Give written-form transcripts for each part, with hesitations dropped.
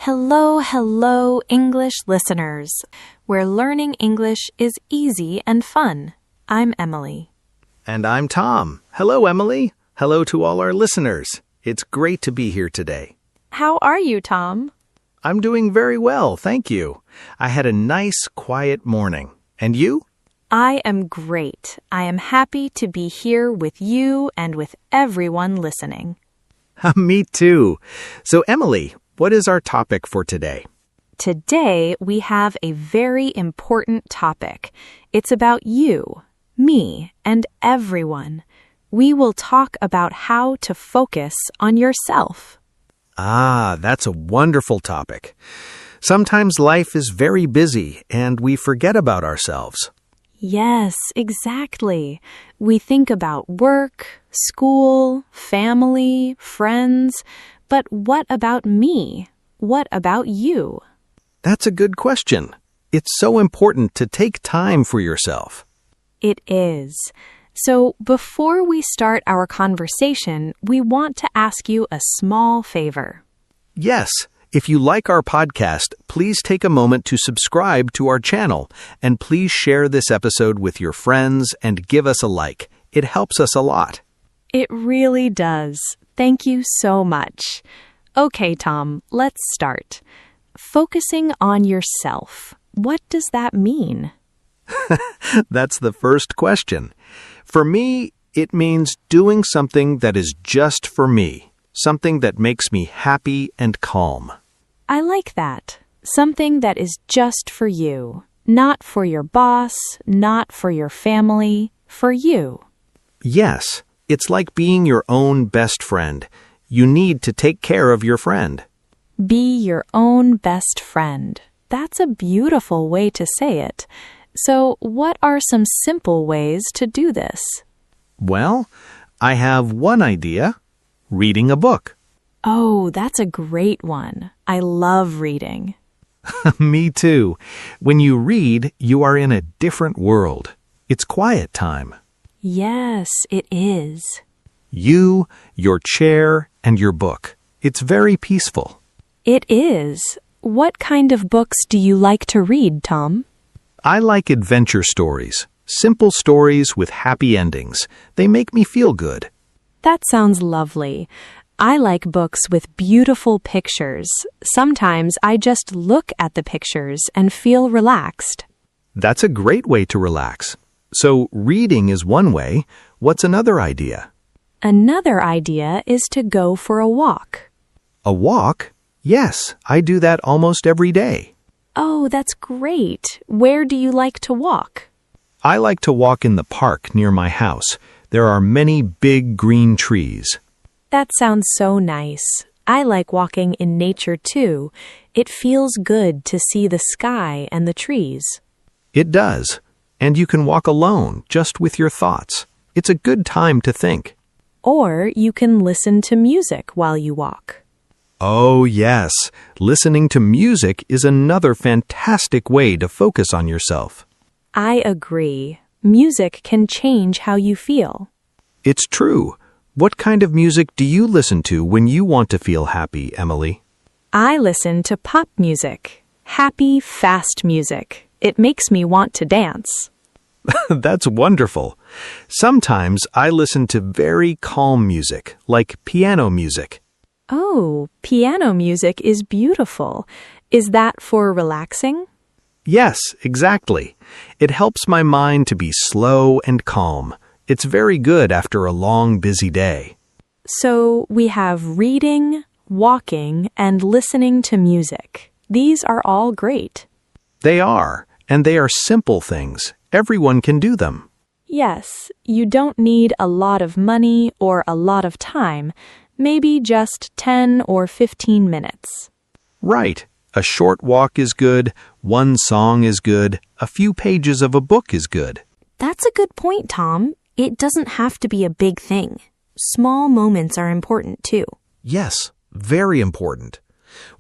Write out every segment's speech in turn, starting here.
Hello, hello, English listeners, where learning English is easy and fun. I'm Emily. And I'm Tom. Hello, Emily. Hello to all our listeners. It's great to be here today. How are you, Tom? I'm doing very well, thank you. I had a nice, quiet morning. And you? I am great. I am happy to be here with you and with everyone listening. Me too. So, Emily, what is our topic for today? Today, we have a very important topic. It's about you, me, and everyone. We will talk about how to focus on yourself. That's a wonderful topic. Sometimes life is very busy and we forget about ourselves. Yes, exactly. We think about work, school, family, friends. But what about me? What about you? That's a good question. It's so important to take time for yourself. It is. So before we start our conversation, we want to ask you a small favor. Yes, if you like our podcast, please take a moment to subscribe to our channel, and please share this episode with your friends and give us a like. It helps us a lot. It really does. Thank you so much. Okay, Tom, let's start. Focusing on yourself. What does that mean? That's the first question. For me, it means doing something that is just for me, something that makes me happy and calm. I like that. Something that is just for you. Not for your boss, not for your family, for you. Yes, it's like being your own best friend. You need to take care of your friend. Be your own best friend. That's a beautiful way to say it. So, what are some simple ways to do this? Well, I have one idea. Reading a book. Oh, that's a great one. I love reading. Me too. When you read, you are in a different world. It's quiet time. Yes, it is. You, your chair, and your book. It's very peaceful. It is. What kind of books do you like to read, Tom? I like adventure stories. Simple stories with happy endings. They make me feel good. That sounds lovely. I like books with beautiful pictures. Sometimes I just look at the pictures and feel relaxed. That's a great way to relax. So reading is one way. What's another idea? Another idea is to go for a walk. A walk? Yes, I do that almost every day. Oh, that's great. Where do you like to walk? I like to walk in the park near my house. There are many big green trees. That sounds so nice. I like walking in nature too. It feels good to see the sky and the trees. It does. And you can walk alone, just with your thoughts. It's a good time to think. Or you can listen to music while you walk. Oh, yes. Listening to music is another fantastic way to focus on yourself. I agree. Music can change how you feel. It's true. What kind of music do you listen to when you want to feel happy, Emily? I listen to pop music. Happy, fast music. It makes me want to dance. That's wonderful. Sometimes I listen to very calm music, like piano music. Oh, piano music is beautiful. Is that for relaxing? Yes, exactly. It helps my mind to be slow and calm. It's very good after a long, busy day. So we have reading, walking, and listening to music. These are all great. They are, and they are simple things. Everyone can do them. Yes, you don't need a lot of money or a lot of time. Maybe just 10 or 15 minutes. Right. A short walk is good, one song is good, a few pages of a book is good. That's a good point, Tom. It doesn't have to be a big thing. Small moments are important, too. Yes, very important.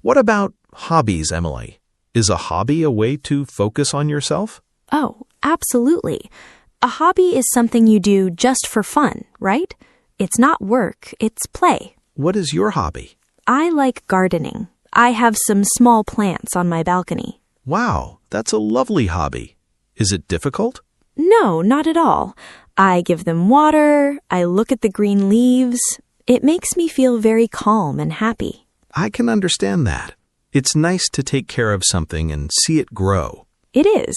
What about hobbies, Emily? Is a hobby a way to focus on yourself? Oh, absolutely. A hobby is something you do just for fun, right? It's not work, it's play. What is your hobby? I like gardening. I have some small plants on my balcony. Wow, that's a lovely hobby. Is it difficult? No, not at all. I give them water, I look at the green leaves. It makes me feel very calm and happy. I can understand that. It's nice to take care of something and see it grow. It is.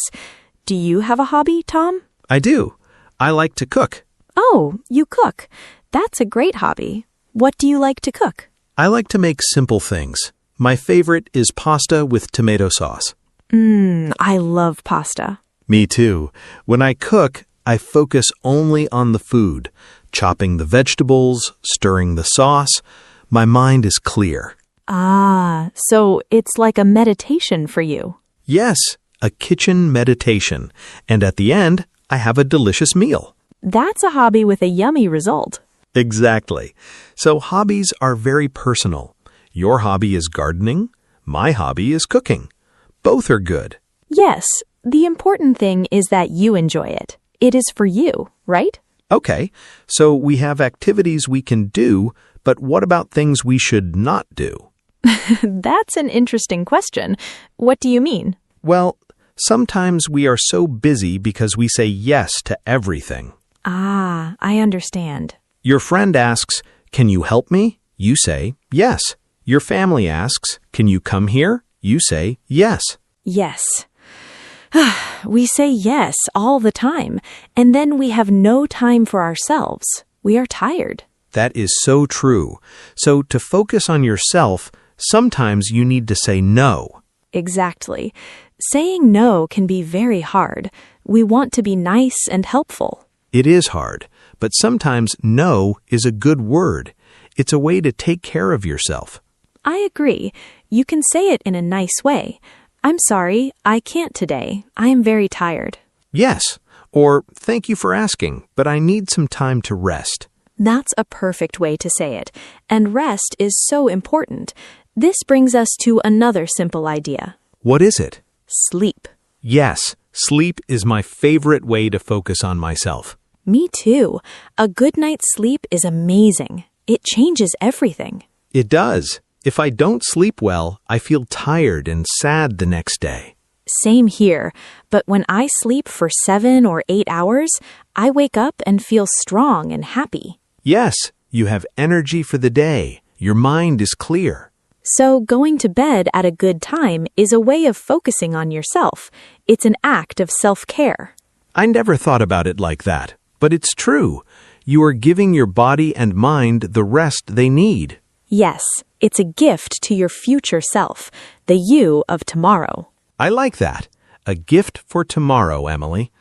Do you have a hobby, Tom? I do. I like to cook. Oh, you cook. That's a great hobby. What do you like to cook? I like to make simple things. My favorite is pasta with tomato sauce. I love pasta. Me too. When I cook, I focus only on the food, chopping the vegetables, stirring the sauce. My mind is clear. Ah, so it's like a meditation for you. Yes, a kitchen meditation. And at the end, I have a delicious meal. That's a hobby with a yummy result. Exactly. So hobbies are very personal. Your hobby is gardening. My hobby is cooking. Both are good. Yes, the important thing is that you enjoy it. It is for you, right? Okay, so we have activities we can do, but what about things we should not do? That's an interesting question. What do you mean? Well, sometimes we are so busy because we say yes to everything. Ah, I understand. Your friend asks, "Can you help me?" You say, "Yes." Your family asks, "Can you come here?" You say, "Yes." Yes. We say yes all the time, and then we have no time for ourselves. We are tired. That is so true. So to focus on yourself, sometimes you need to say no. Exactly. Saying no can be very hard. We want to be nice and helpful. It is hard, but sometimes no is a good word. It's a way to take care of yourself. I agree. You can say it in a nice way. I'm sorry, I can't today. I am very tired. Yes, or thank you for asking, but I need some time to rest. That's a perfect way to say it, and rest is so important. This brings us to another simple idea. What is it? Sleep. Yes, sleep is my favorite way to focus on myself. Me too. A good night's sleep is amazing. It changes everything. It does. If I don't sleep well, I feel tired and sad the next day. Same here, but when I sleep for 7 or 8 hours, I wake up and feel strong and happy. Yes, you have energy for the day. Your mind is clear. So going to bed at a good time is a way of focusing on yourself. It's an act of self-care. I never thought about it like that, but it's true. You are giving your body and mind the rest they need. Yes, it's a gift to your future self, the you of tomorrow. I like that. A gift for tomorrow, Emily.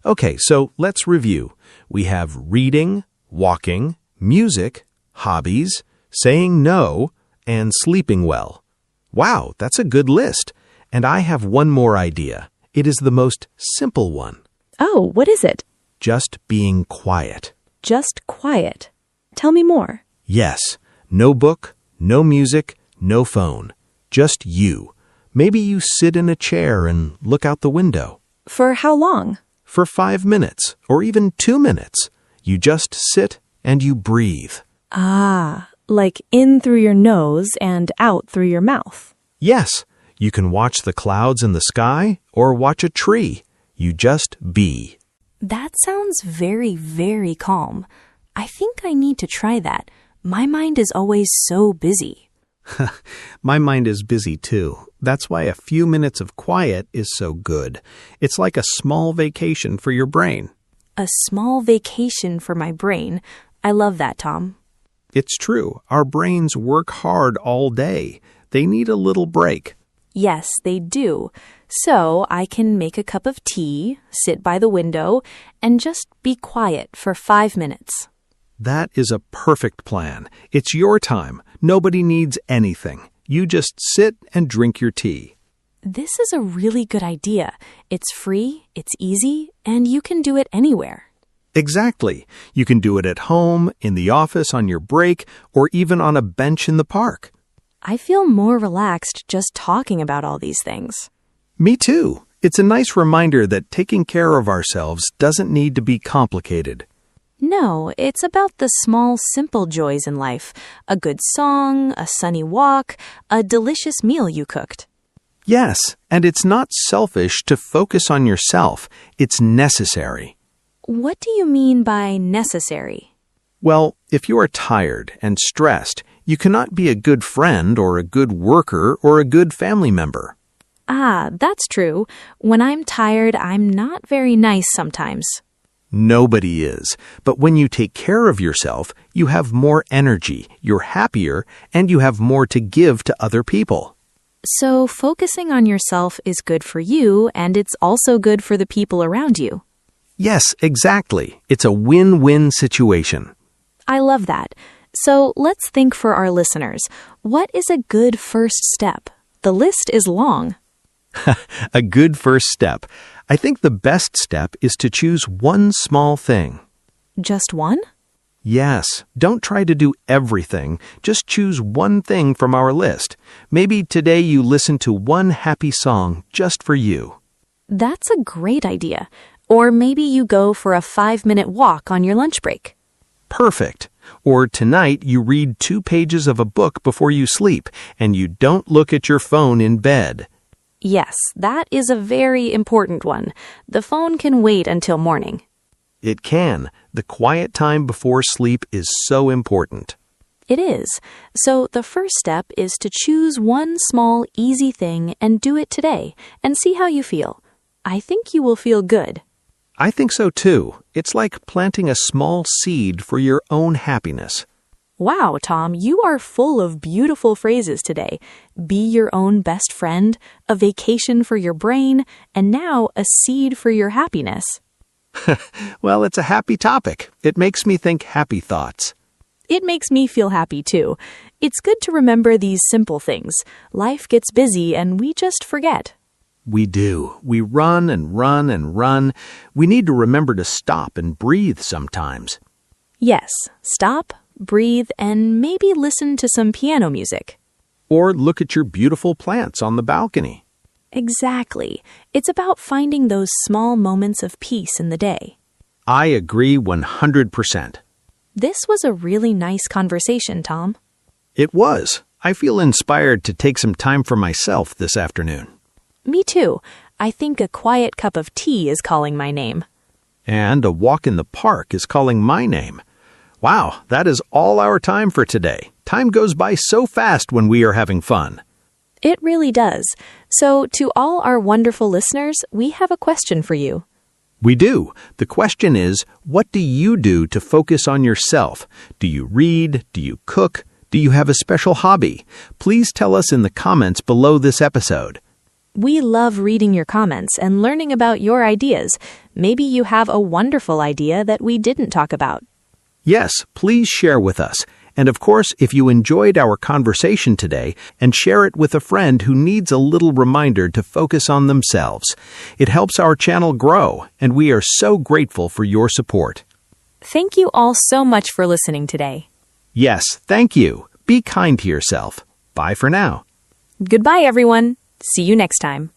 Okay, so let's review. We have reading, walking, music, hobbies, saying no, and sleeping well. Wow, that's a good list. And I have one more idea. It is the most simple one. Oh, what is it? Just being quiet. Just quiet. Tell me more. Yes. No book, no music, no phone. Just you. Maybe you sit in a chair and look out the window. For how long? For 5 minutes, or even 2 minutes. You just sit and you breathe. Ah, like in through your nose and out through your mouth. Yes, you can watch the clouds in the sky or watch a tree. You just be. That sounds very, very calm. I think I need to try that. My mind is always so busy. My mind is busy too. That's why a few minutes of quiet is so good. It's like a small vacation for your brain. A small vacation for my brain. I love that, Tom. It's true. Our brains work hard all day. They need a little break. Yes, they do. So I can make a cup of tea, sit by the window, and just be quiet for 5 minutes. That is a perfect plan. It's your time. Nobody needs anything. You just sit and drink your tea. This is a really good idea. It's free, it's easy, and you can do it anywhere. Exactly. You can do it at home, in the office, on your break, or even on a bench in the park. I feel more relaxed just talking about all these things. Me too. It's a nice reminder that taking care of ourselves doesn't need to be complicated. No, it's about the small, simple joys in life. A good song, a sunny walk, a delicious meal you cooked. Yes, and it's not selfish to focus on yourself. It's necessary. What do you mean by necessary? Well, if you are tired and stressed, you cannot be a good friend or a good worker or a good family member. Ah, that's true. When I'm tired, I'm not very nice sometimes. Nobody is. But when you take care of yourself, you have more energy, you're happier, and you have more to give to other people. So focusing on yourself is good for you, and it's also good for the people around you. Yes, exactly. It's a win-win situation. I love that. So let's think for our listeners. What is a good first step? The list is long. A good first step. I think the best step is to choose one small thing. Just one? Yes, don't try to do everything. Just choose one thing from our list. Maybe today you listen to one happy song just for you. That's a great idea. Or maybe you go for a 5-minute walk on your lunch break. Perfect. Or tonight you read 2 pages of a book before you sleep, and you don't look at your phone in bed. Yes, that is a very important one. The phone can wait until morning. It can. The quiet time before sleep is so important. It is. So the first step is to choose one small, easy thing and do it today and see how you feel. I think you will feel good. I think so too. It's like planting a small seed for your own happiness. Wow, Tom, you are full of beautiful phrases today. Be your own best friend, a vacation for your brain, and now a seed for your happiness. Well, it's a happy topic. It makes me think happy thoughts. It makes me feel happy too. It's good to remember these simple things. Life gets busy and we just forget. We do. We run and run and run. We need to remember to stop and breathe sometimes. Yes, stop, breathe, and maybe listen to some piano music. Or look at your beautiful plants on the balcony. Exactly. It's about finding those small moments of peace in the day. I agree 100%. This was a really nice conversation, Tom. It was. I feel inspired to take some time for myself this afternoon. Me too. I think a quiet cup of tea is calling my name. And a walk in the park is calling my name. Wow, that is all our time for today. Time goes by so fast when we are having fun. It really does. So, to all our wonderful listeners, we have a question for you. We do. The question is, what do you do to focus on yourself? Do you read? Do you cook? Do you have a special hobby? Please tell us in the comments below this episode. We love reading your comments and learning about your ideas. Maybe you have a wonderful idea that we didn't talk about. Yes, please share with us. And of course, if you enjoyed our conversation today, and share it with a friend who needs a little reminder to focus on themselves. It helps our channel grow, and we are so grateful for your support. Thank you all so much for listening today. Yes, thank you. Be kind to yourself. Bye for now. Goodbye, everyone. See you next time.